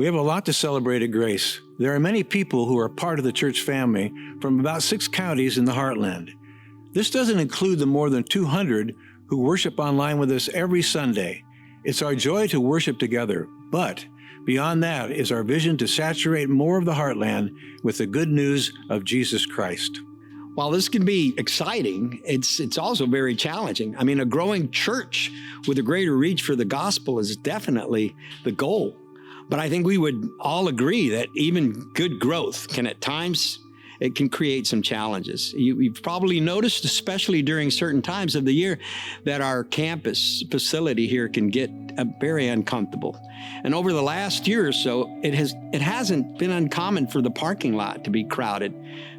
We have a lot to celebrate at Grace. There are many people who are part of the church family from about 6 counties in the Heartland. This doesn't include the more than 200 who worship online with us every Sunday. It's our joy to worship together, but beyond that is our vision to saturate more of the Heartland with the good news of Jesus Christ. While this can be exciting, it's also very challenging. I mean, a growing church with a greater reach for the gospel is definitely the goal. But I think we would all agree that even good growth can at times, it can create some challenges. You've probably noticed, especially during certain times of the year, that our campus facility here can get very uncomfortable. And over the last year or so, it hasn't been uncommon for the parking lot to be crowded.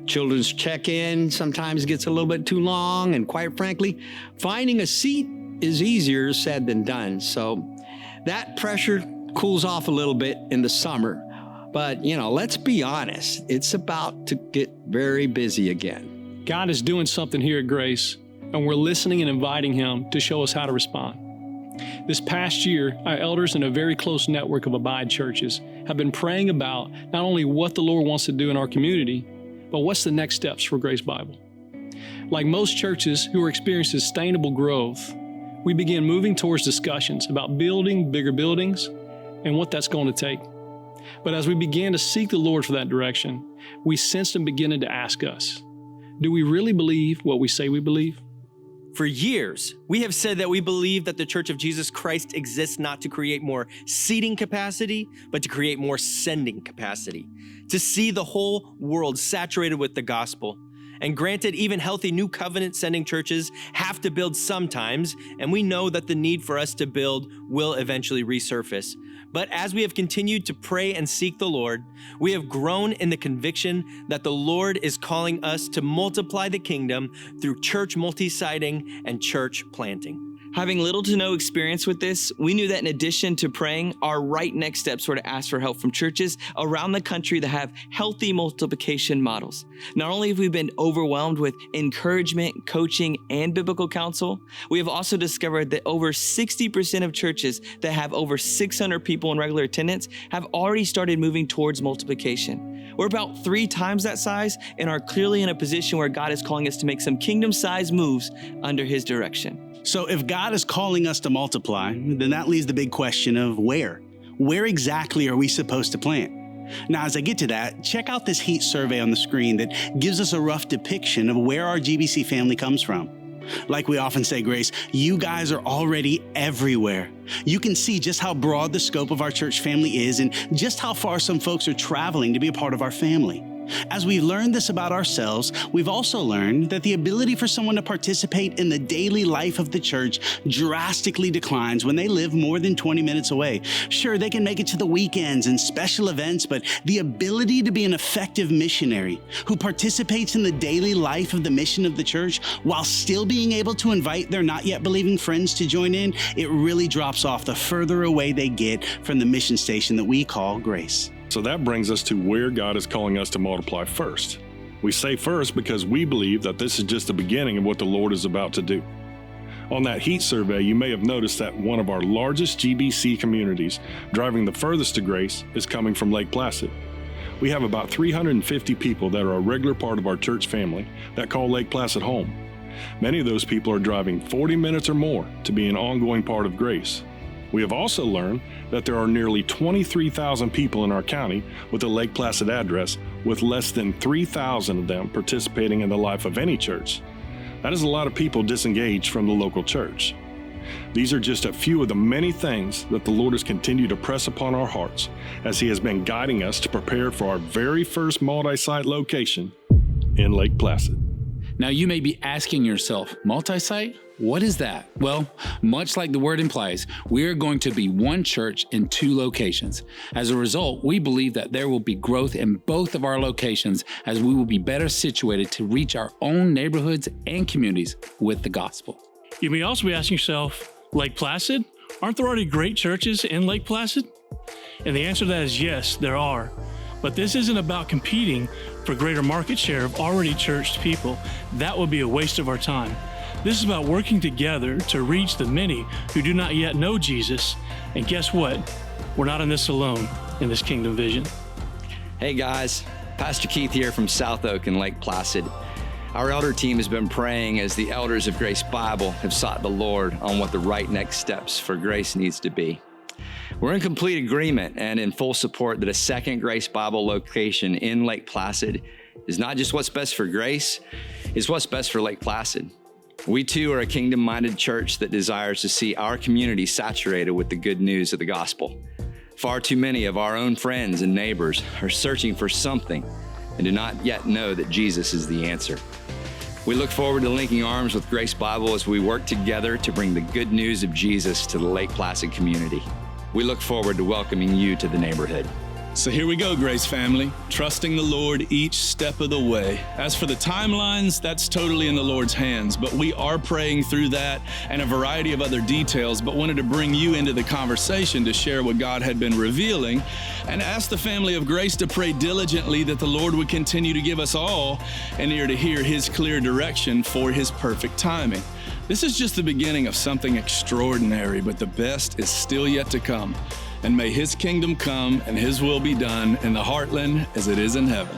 Children's check-in sometimes gets a little bit too long, and quite frankly, finding a seat is easier said than done. So that pressure cools off a little bit in the summer. But, let's be honest, it's about to get very busy again. God is doing something here at Grace, and we're listening and inviting Him to show us how to respond. This past year, our elders in a very close network of Abide churches have been praying about not only what the Lord wants to do in our community, but what's the next steps for Grace Bible. Like most churches who are experiencing sustainable growth, we began moving towards discussions about building bigger buildings and what that's going to take. But as we began to seek the Lord for that direction, we sensed Him beginning to ask us, do we really believe what we say we believe? For years, we have said that we believe that the Church of Jesus Christ exists not to create more seating capacity, but to create more sending capacity, to see the whole world saturated with the gospel. And granted, even healthy new covenant sending churches have to build sometimes, and we know that the need for us to build will eventually resurface. But as we have continued to pray and seek the Lord, we have grown in the conviction that the Lord is calling us to multiply the kingdom through church multi-siting and church planting. Having little to no experience with this, we knew that in addition to praying, our right next steps were to ask for help from churches around the country that have healthy multiplication models. Not only have we been overwhelmed with encouragement, coaching, and biblical counsel, we have also discovered that over 60% of churches that have over 600 people in regular attendance have already started moving towards multiplication. We're about 3 times that size and are clearly in a position where God is calling us to make some kingdom-sized moves under His direction. So if God is calling us to multiply, then that leaves the big question of where? Where exactly are we supposed to plant? Now, as I get to that, check out this heat survey on the screen that gives us a rough depiction of where our GBC family comes from. Like we often say, Grace, you guys are already everywhere. You can see just how broad the scope of our church family is and just how far some folks are traveling to be a part of our family. As we've learned this about ourselves, we've also learned that the ability for someone to participate in the daily life of the church drastically declines when they live more than 20 minutes away. Sure, they can make it to the weekends and special events, but the ability to be an effective missionary who participates in the daily life of the mission of the church while still being able to invite their not yet believing friends to join in, it really drops off the further away they get from the mission station that we call Grace. So that brings us to where God is calling us to multiply first. We say first because we believe that this is just the beginning of what the Lord is about to do. On that heat survey, you may have noticed that one of our largest GBC communities, driving the furthest to Grace, is coming from Lake Placid. We have about 350 people that are a regular part of our church family that call Lake Placid home. Many of those people are driving 40 minutes or more to be an ongoing part of Grace. We have also learned that there are nearly 23,000 people in our county with a Lake Placid address, with less than 3,000 of them participating in the life of any church. That is a lot of people disengaged from the local church. These are just a few of the many things that the Lord has continued to press upon our hearts as He has been guiding us to prepare for our very first multi-site location in Lake Placid. Now you may be asking yourself, multi-site? What is that? Well, much like the word implies, we are going to be one church in 2 locations. As a result, we believe that there will be growth in both of our locations as we will be better situated to reach our own neighborhoods and communities with the gospel. You may also be asking yourself, Lake Placid? Aren't there already great churches in Lake Placid? And the answer to that is yes, there are. But this isn't about competing for greater market share of already churched people. That would be a waste of our time. This is about working together to reach the many who do not yet know Jesus. And guess what? We're not in this alone. in this kingdom vision. Hey guys, Pastor Keith here from South Oak and Lake Placid. Our elder team has been praying as the elders of Grace Bible have sought the Lord on what the right next steps for Grace needs to be. We're in complete agreement and in full support that a second Grace Bible location in Lake Placid is not just what's best for Grace, it's what's best for Lake Placid. We too are a kingdom-minded church that desires to see our community saturated with the good news of the gospel. Far too many of our own friends and neighbors are searching for something and do not yet know that Jesus is the answer. We look forward to linking arms with Grace Bible as we work together to bring the good news of Jesus to the Lake Placid community. We look forward to welcoming you to the neighborhood. So here we go, Grace family, trusting the Lord each step of the way. As for the timelines, that's totally in the Lord's hands, but we are praying through that and a variety of other details, but wanted to bring you into the conversation to share what God had been revealing and ask the family of Grace to pray diligently that the Lord would continue to give us all an ear to hear His clear direction for His perfect timing. This is just the beginning of something extraordinary, but the best is still yet to come. And may His kingdom come and His will be done in the heartland as it is in heaven.